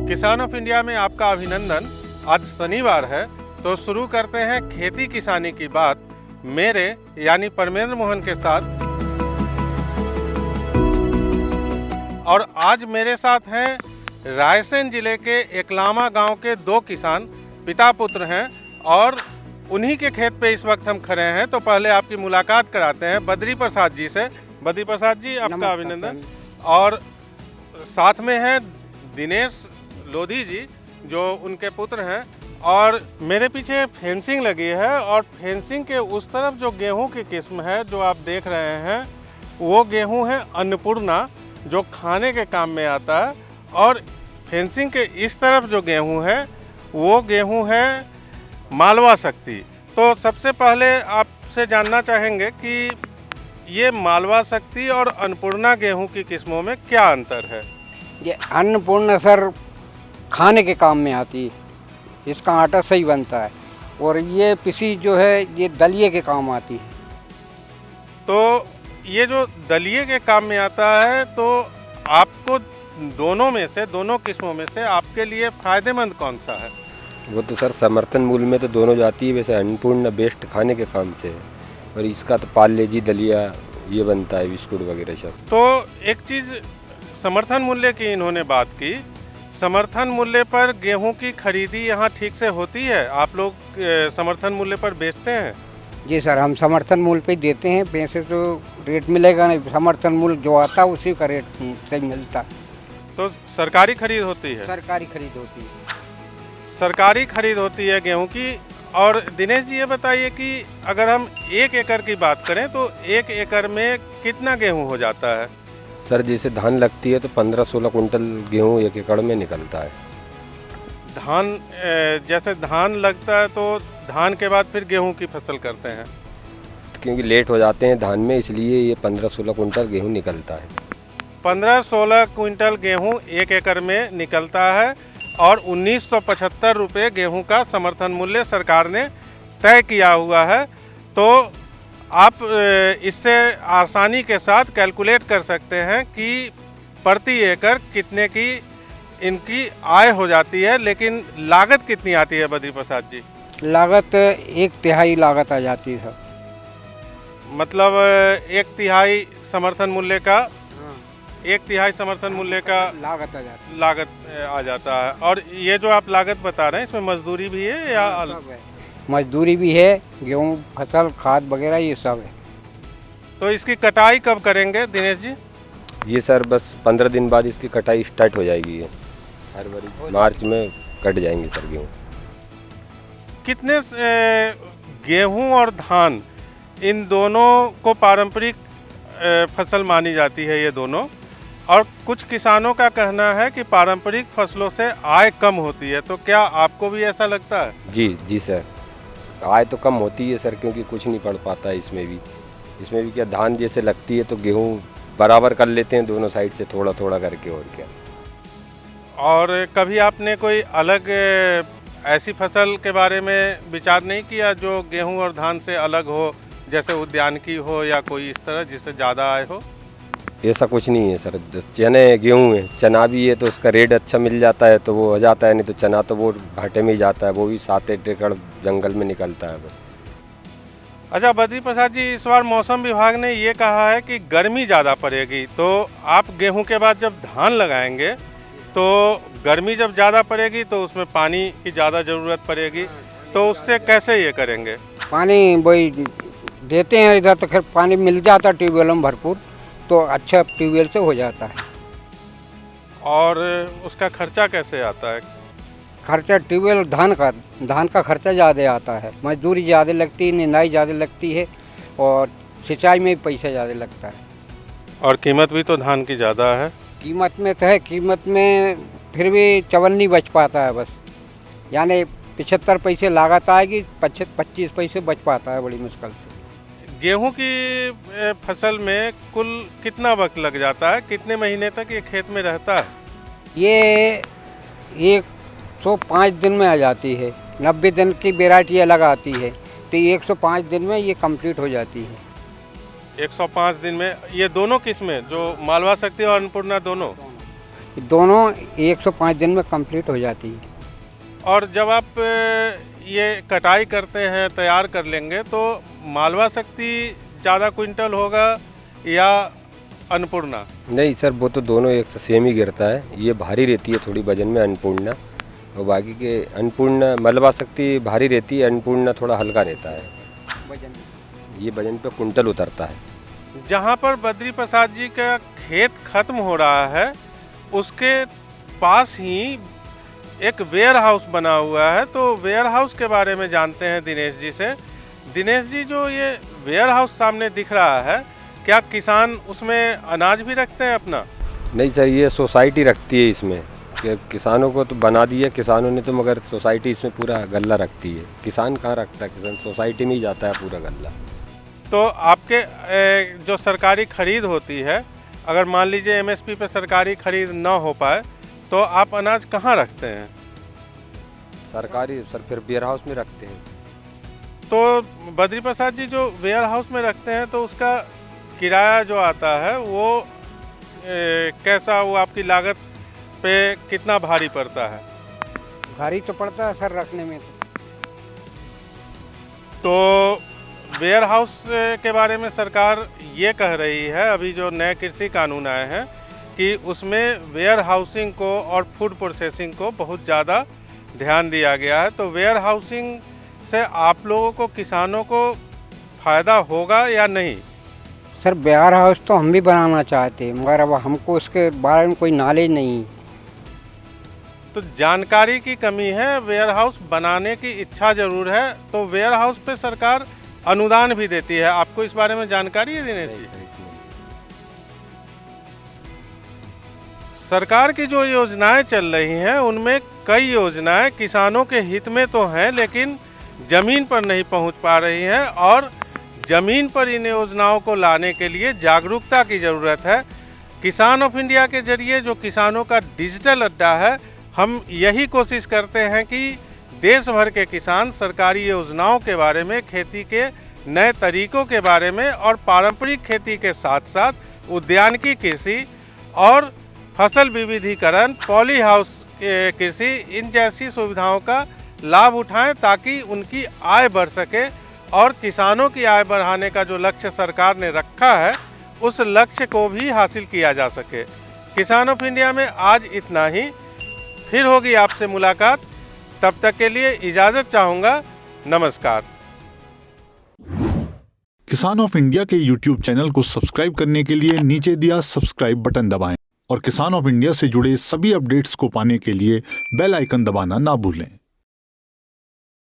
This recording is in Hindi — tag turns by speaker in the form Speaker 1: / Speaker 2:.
Speaker 1: किसान ऑफ इंडिया में आपका अभिनंदन। आज शनिवार है तो शुरू करते हैं खेती किसानी की बात मेरे यानी परमेंद्र मोहन के साथ। और आज मेरे साथ हैं रायसेन जिले के एकलामा गांव के दो किसान, पिता पुत्र हैं और उन्हीं के खेत पे इस वक्त हम खड़े हैं। तो पहले आपकी मुलाकात कराते हैं बद्री प्रसाद जी से। बद्री प्रसाद जी, आपका अभिनंदन। और साथ में हैं दिनेश लोधी जी जो उनके पुत्र हैं। और मेरे पीछे फेंसिंग लगी है और फेंसिंग के उस तरफ जो गेहूं की किस्म है जो आप देख रहे हैं वो गेहूं है अन्नपूर्णा, जो खाने के काम में आता है। और फेंसिंग के इस तरफ जो गेहूं है वो गेहूं है मालवा शक्ति। तो सबसे पहले आपसे जानना चाहेंगे कि ये मालवा शक्ति और अन्नपूर्णा गेहूं की किस्मों में क्या अंतर है?
Speaker 2: ये अन्नपूर्णा सर खाने के काम में आती है, इसका आटा सही बनता है। और ये पिसी जो है ये दलिए के काम आती है।
Speaker 1: तो ये जो दलिए के काम में आता है, तो आपको दोनों किस्मों में से आपके लिए फ़ायदेमंद कौन सा है?
Speaker 3: वो तो सर समर्थन मूल्य में तो दोनों जाती है। वैसे अन्नपूर्णा बेस्ट खाने के काम से है और इसका तो पार्ले जी दलिया ये बनता है, बिस्कुट वगैरह सब।
Speaker 1: तो एक चीज़ समर्थन मूल्य की इन्होंने बात की। समर्थन मूल्य पर गेहूं की खरीदी यहाँ ठीक से होती है? आप लोग समर्थन मूल्य पर बेचते हैं?
Speaker 2: जी सर, हम समर्थन मूल्य पे देते हैं। पैसे तो रेट मिलेगा नहीं, समर्थन मूल्य जो आता है उसी का रेट सही मिलता है।
Speaker 1: तो सरकारी खरीद होती है?
Speaker 2: सरकारी खरीद होती है।
Speaker 1: सरकारी खरीद होती है गेहूं की। और दिनेश जी ये बताइए कि अगर हम 1 एकड़ की बात करें तो 1 एकड़ में कितना गेहूं हो जाता है?
Speaker 3: सर जैसे धान लगती है तो 15-16 कुंटल गेहूँ 1 एकड़ में निकलता है।
Speaker 1: धान जैसे धान लगता है तो धान के बाद फिर गेहूं की फसल करते हैं?
Speaker 3: क्योंकि लेट हो जाते हैं धान में, इसलिए ये 15-16 कुंटल गेहूँ निकलता है।
Speaker 1: 15-16 क्विंटल गेहूं 1 एकड़ में निकलता है और 1975 रुपये गेहूं का समर्थन मूल्य सरकार ने तय किया हुआ है। तो आप इससे आसानी के साथ कैलकुलेट कर सकते हैं कि प्रति एकड़ कितने की इनकी आय हो जाती है। लेकिन लागत कितनी आती है बद्री प्रसाद जी?
Speaker 2: लागत 1/3 लागत आ जाती है।
Speaker 1: मतलब 1/3 समर्थन मूल्य का 1/3 समर्थन मूल्य का
Speaker 2: लागत आ जाती है।
Speaker 1: लागत आ जाता है। और ये जो आप लागत बता रहे हैं इसमें मजदूरी भी है या
Speaker 2: सब है, मजदूरी भी है, गेहूँ फसल खाद वगैरह ये सब है।
Speaker 1: तो इसकी कटाई कब करेंगे दिनेश जी?
Speaker 3: ये सर बस 15 दिन बाद इसकी कटाई स्टार्ट हो जाएगी। ये फरवरी मार्च में कट जाएंगे सर गेहूँ।
Speaker 1: कितने गेहूं और धान इन दोनों को पारंपरिक फसल मानी जाती है ये दोनों। और कुछ किसानों का कहना है कि पारंपरिक फसलों से आय कम होती है। तो क्या आपको भी ऐसा लगता है?
Speaker 3: जी सर, आय तो कम होती है सर, क्योंकि कुछ नहीं पड़ पाता है इसमें भी क्या धान जैसे लगती है तो गेहूँ बराबर कर लेते हैं दोनों साइड से थोड़ा थोड़ा करके। और क्या।
Speaker 1: और कभी आपने कोई अलग ऐसी फसल के बारे में विचार नहीं किया जो गेहूं और धान से अलग हो, जैसे उद्यानिकी हो या कोई इस तरह जिससे ज़्यादा आय हो?
Speaker 3: ऐसा कुछ नहीं है सर। चने गेहूँ है, चना भी है तो उसका रेट अच्छा मिल जाता है तो वो हो जाता है, नहीं तो चना तो वो घाटे में ही जाता है। वो भी 7-8 एकड़ जंगल में निकलता है बस।
Speaker 1: अच्छा बद्री प्रसाद जी, इस बार मौसम विभाग ने ये कहा है कि गर्मी ज़्यादा पड़ेगी। तो आप गेहूं के बाद जब धान लगाएंगे तो गर्मी जब ज़्यादा पड़ेगी तो उसमें पानी की ज़्यादा ज़रूरत पड़ेगी। तो उससे कैसे ये करेंगे?
Speaker 2: पानी वही देते हैं इधर तो खैर पानी मिल जाता है ट्यूबवेल में भरपूर, तो अच्छा ट्यूबवेल से हो जाता है।
Speaker 1: और उसका खर्चा कैसे आता है?
Speaker 2: खर्चा ट्यूबवेल धान का खर्चा ज़्यादा आता है, मजदूरी ज़्यादा लगती है, निंदाई ज़्यादा लगती है और सिंचाई में भी पैसा ज़्यादा लगता है।
Speaker 1: और कीमत भी तो धान की ज़्यादा है।
Speaker 2: कीमत में तो है, कीमत में फिर भी 54 नहीं बच पाता है बस। यानी 75 पैसे लागत आएगी, 25 पैसे बच पाता है बड़ी मुश्किल से।
Speaker 1: गेहूं की फसल में कुल कितना वक्त लग जाता है? कितने महीने तक ये खेत में रहता है?
Speaker 2: ये 105 दिन में आ जाती है। 90 दिन की वैरायटी अलग आती है, तो 105 दिन में ये कंप्लीट हो जाती है।
Speaker 1: 105 दिन में ये दोनों किस्में जो मालवा शक्ति और अन्नपूर्णा दोनों?
Speaker 2: दोनों 105 दिन में कंप्लीट हो जाती है।
Speaker 1: और जब आप ये कटाई करते हैं, तैयार कर लेंगे, तो मालवा शक्ति ज़्यादा क्विंटल होगा या अन्नपूर्णा?
Speaker 3: नहीं सर, वो तो दोनों एक से सेम ही गिरता है। ये भारी रहती है थोड़ी वजन में अन्नपूर्णा, और बाकी के अन्नपूर्णा मालवा शक्ति भारी रहती है, अन्नपूर्णा थोड़ा हल्का रहता है। ये वजन पे कुंटल उतरता है।
Speaker 1: जहाँ पर बद्री प्रसाद जी का खेत खत्म हो रहा है उसके पास ही एक वेयर हाउस बना हुआ है, तो वेयर हाउस के बारे में जानते हैं दिनेश जी से। दिनेश जी, जो ये वेयर हाउस सामने दिख रहा है, क्या किसान उसमें अनाज भी रखते हैं अपना?
Speaker 3: नहीं सर, ये सोसाइटी रखती है इसमें। किसानों को तो बना दिया किसानों ने, तो मगर सोसाइटी इसमें पूरा गल्ला रखती है। किसान कहाँ रखता है, किसान सोसाइटी में ही जाता है पूरा गल्ला।
Speaker 1: तो आपके जो सरकारी खरीद होती है, अगर मान लीजिए एमएसपी पे सरकारी खरीद ना हो पाए तो आप अनाज कहाँ रखते हैं?
Speaker 3: सरकारी सर फिर वेयर हाउस में रखते हैं।
Speaker 1: तो बद्री प्रसाद जी जो वेयर हाउस में रखते हैं तो उसका किराया जो आता है वो कैसा, वो आपकी लागत पे कितना भारी पड़ता है?
Speaker 2: भारी तो पड़ता है सर रखने में।
Speaker 1: तो वेयर हाउस के बारे में सरकार ये कह रही है, अभी जो नए कृषि कानून आए हैं, कि उसमें वेयर हाउसिंग को और फूड प्रोसेसिंग को बहुत ज़्यादा ध्यान दिया गया है। तो वेयर हाउसिंग से आप लोगों को, किसानों को फ़ायदा होगा या नहीं?
Speaker 2: सर वेयर हाउस तो हम भी बनाना चाहते हैं, मगर अब हमको उसके बारे में कोई नॉलेज नहीं।
Speaker 1: तो जानकारी की कमी है, वेयर हाउस बनाने की इच्छा ज़रूर है, तो वेयर हाउस पे सरकार अनुदान भी देती है। आपको इस बारे में जानकारी है दिनेश जी? सरकार की जो योजनाएं चल रही हैं उनमें कई योजनाएं किसानों के हित में तो हैं, लेकिन ज़मीन पर नहीं पहुंच पा रही हैं, और ज़मीन पर इन योजनाओं को लाने के लिए जागरूकता की ज़रूरत है। किसान ऑफ इंडिया के जरिए जो किसानों का डिजिटल अड्डा है, हम यही कोशिश करते हैं कि देश भर के किसान सरकारी योजनाओं के बारे में, खेती के नए तरीकों के बारे में, और पारंपरिक खेती के साथ साथ उद्यानिकी कृषि और फसल विविधीकरण, पॉली हाउस कृषि, इन जैसी सुविधाओं का लाभ उठाएं, ताकि उनकी आय बढ़ सके। और किसानों की आय बढ़ाने का जो लक्ष्य सरकार ने रखा है, उस लक्ष्य को भी हासिल किया जा सके। किसान ऑफ इंडिया में आज इतना ही। फिर होगी आपसे मुलाकात, तब तक के लिए इजाज़त चाहूँगा। नमस्कार।
Speaker 4: किसान ऑफ इंडिया के YouTube चैनल को सब्सक्राइब करने के लिए नीचे दिया सब्सक्राइब बटन दबाएं और किसान ऑफ इंडिया से जुड़े सभी अपडेट्स को पाने के लिए बेल आइकन दबाना ना भूलें।